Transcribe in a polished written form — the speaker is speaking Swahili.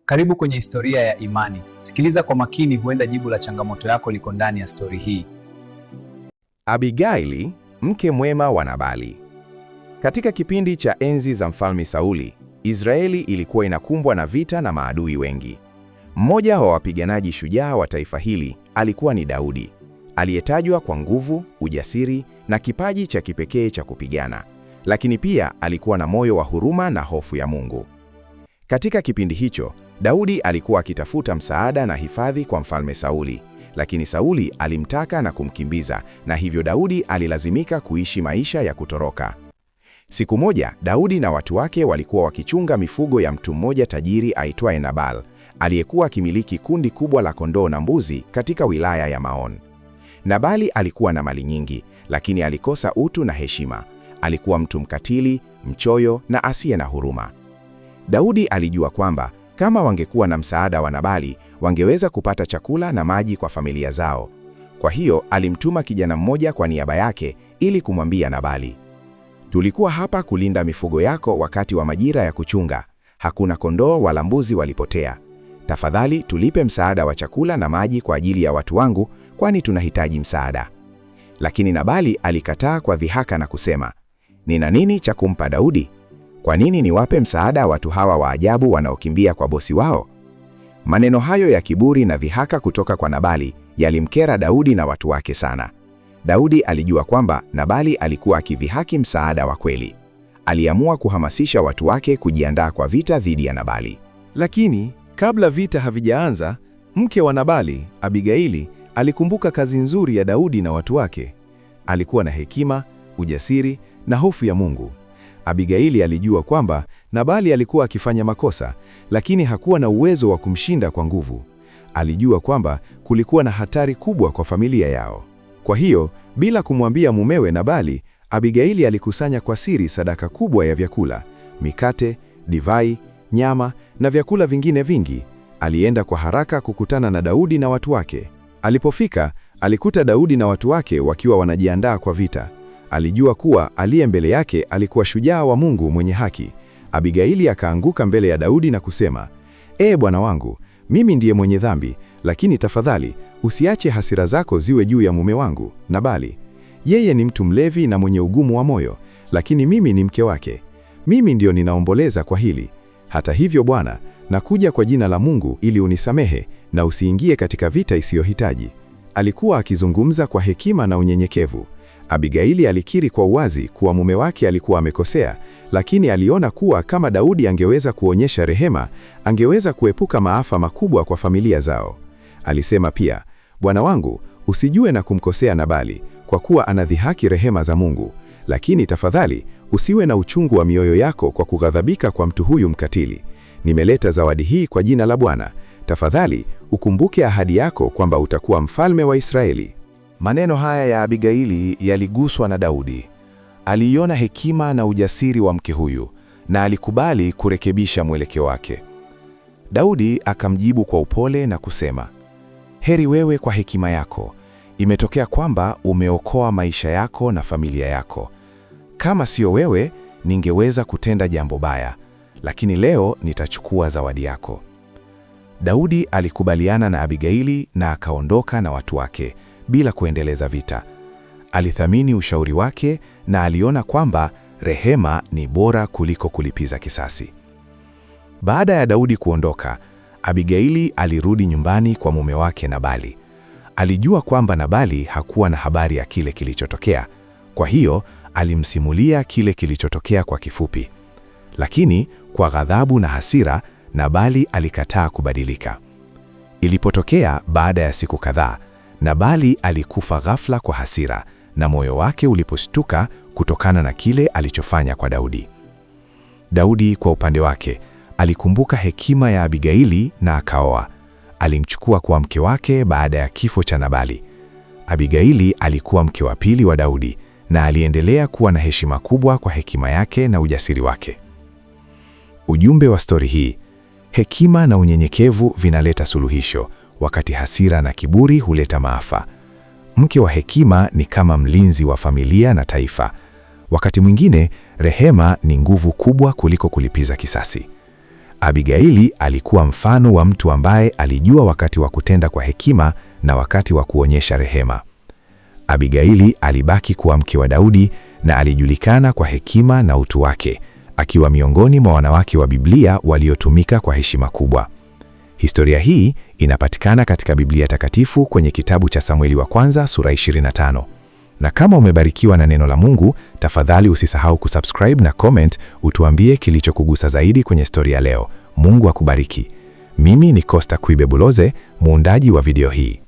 Karibu kwenye historia ya imani. Sikiliza kwa makini, huenda jibu la changamoto yako liko ndani ya stori hii. Abigaili, mke mwema wa Nabali. Katika kipindi cha enzi za Mfalme Sauli, Israeli ilikuwa inakumbwa na vita na maadui wengi. Mmoja wa wapiganaji shujaa wa taifa hili alikuwa ni Daudi, aliyetajwa kwa nguvu, ujasiri na kipaji cha kipekee cha kupigana, lakini pia alikuwa na moyo wa huruma na hofu ya Mungu. Katika kipindi hicho, Daudi alikuwa akitafuta msaada na hifadhi kwa Mfalme Sauli, lakini Sauli alimtaka na kumkimbiza, na hivyo Daudi alilazimika kuishi maisha ya kutoroka. Siku moja, Daudi na watu wake walikuwa wakichunga mifugo ya mtu mmoja tajiri aitwaye Nabal, aliyekuwa akimiliki kundi kubwa la kondoo na mbuzi katika wilaya ya Maon. Nabali alikuwa na mali nyingi, lakini alikosa utu na heshima. Alikuwa mtu mkatili, mchoyo na asiye na huruma. Daudi alijua kwamba kama wangekuwa na msaada wa Nabali, wangeweza kupata chakula na maji kwa familia zao. Kwa hiyo alimtuma kijana mmoja kwa niaba yake ili kumwambia Nabali, "Tulikuwa hapa kulinda mifugo yako wakati wa majira ya kuchunga. Hakuna kondoo wala mbuzi walipotea. Tafadhali tulipe msaada wa chakula na maji kwa ajili ya watu wangu, kwani tunahitaji msaada." Lakini Nabali alikataa kwa dhihaka na kusema, "Nina nini cha kumpa Daudi? Kwa nini niwape msaada watu hawa wa ajabu wanaokimbia kwa bosi wao?" Maneno hayo ya kiburi na dhihaka kutoka kwa Nabali yalimkera Daudi na watu wake sana. Daudi alijua kwamba Nabali alikuwa akidhihaki msaada wa kweli. Aliamua kuhamasisha watu wake kujiandaa kwa vita dhidi ya Nabali. Lakini kabla vita havijaanza, mke wa Nabali, Abigaili, alikumbuka kazi nzuri ya Daudi na watu wake. Alikuwa na hekima, ujasiri na hofu ya Mungu. Abigaili alijua kwamba Nabali alikuwa akifanya makosa, lakini hakuwa na uwezo wa kumshinda kwa nguvu. Alijua kwamba kulikuwa na hatari kubwa kwa familia yao. Kwa hiyo, bila kumwambia mumewe Nabali, Abigaili alikusanya kwa siri sadaka kubwa ya vyakula, mikate, divai, nyama na vyakula vingine vingi. Alienda kwa haraka kukutana na Daudi na watu wake. Alipofika, alikuta Daudi na watu wake wakiwa wanajiandaa kwa vita. Alijua kuwa aliye mbele yake alikuwa shujaa wa Mungu mwenye haki. Abigaili akaanguka mbele ya Daudi na kusema, Bwana wangu, mimi ndiye mwenye dhambi, lakini tafadhali usiache hasira zako ziwe juu ya mume wangu, Nabali. Yeye ni mtu mlevi na mwenye ugumu wa moyo, lakini mimi ni mke wake. Mimi ndio ninaomboleza kwa hili. Hata hivyo Bwana, nakuja kwa jina la Mungu ili unisamehe na usiingie katika vita isiyohitaji." Alikuwa akizungumza kwa hekima na unyenyekevu. Abigaili alikiri kwa uwazi kuwa mume wake alikuwa amekosea, lakini aliona kuwa kama Daudi angeweza kuonyesha rehema, angeweza kuepuka maafa makubwa kwa familia zao. Alisema pia, "Bwana wangu, usijue na kumkosea Nabali, kwa kuwa anadhihaki rehema za Mungu. Lakini tafadhali, usiwe na uchungu wa mioyo yako kwa kughadhabika kwa mtu huyu mkatili. Nimeleta zawadi hii kwa jina la Bwana. Tafadhali, ukumbuke ahadi yako kwamba utakuwa mfalme wa Israeli." Maneno haya ya Abigaili yaliguswa na Daudi. Aliona hekima na ujasiri wa mke huyu na alikubali kurekebisha mwelekeo wake. Daudi akamjibu kwa upole na kusema, "Heri wewe kwa hekima yako. Imetokea kwamba umeokoa maisha yako na familia yako. Kama sio wewe, ningeweza kutenda jambo baya, lakini leo nitachukua zawadi yako." Daudi alikubaliana na Abigaili na akaondoka na watu wake bila kuendeleza vita. Alithamini ushauri wake na aliona kwamba rehema ni bora kuliko kulipiza kisasi. Baada ya Daudi kuondoka, Abigaili alirudi nyumbani kwa mume wake Nabali. Alijua kwamba Nabali hakuwa na habari ya kile kilichotokea. Kwa hiyo, alimsimulia kile kilichotokea kwa kifupi. Lakini kwa ghadhabu na hasira, Nabali alikataa kubadilika. Ilipotokea baada ya siku kadhaa, Nabali alikufa ghafla kwa hasira na moyo wake uliposhtuka kutokana na kile alichofanya kwa Daudi. Daudi kwa upande wake alikumbuka hekima ya Abigaili na akaoa. Alimchukua kuwa mke wake baada ya kifo cha Nabali. Abigaili alikuwa mke wa pili wa Daudi na aliendelea kuwa na heshima kubwa kwa hekima yake na ujasiri wake. Ujumbe wa stori hii: hekima na unyenyekevu vinaleta suluhisho, wakati hasira na kiburi huleta maafa. Mke wa hekima ni kama mlinzi wa familia na taifa. Wakati mwingine, rehema ni nguvu kubwa kuliko kulipiza kisasi. Abigaili alikuwa mfano wa mtu ambaye alijua wakati wa kutenda kwa hekima na wakati wa kuonyesha rehema. Abigaili alibaki kuwa mke wa Daudi na alijulikana kwa hekima na utu wake, akiwa miongoni mwa wanawake wa Biblia waliotumika kwa heshima kubwa. Historia hii inapatikana katika Biblia Takatifu kwenye kitabu cha Samueli wa kwanza sura 25. Na kama umebarikiwa na neno la Mungu, tafadhali usisahau kusubscribe na comment utuambie kilichokugusa zaidi kwenye historia leo. Mungu akubariki. Mimi ni Costa Kwibe Buloze, muundaji wa video hii.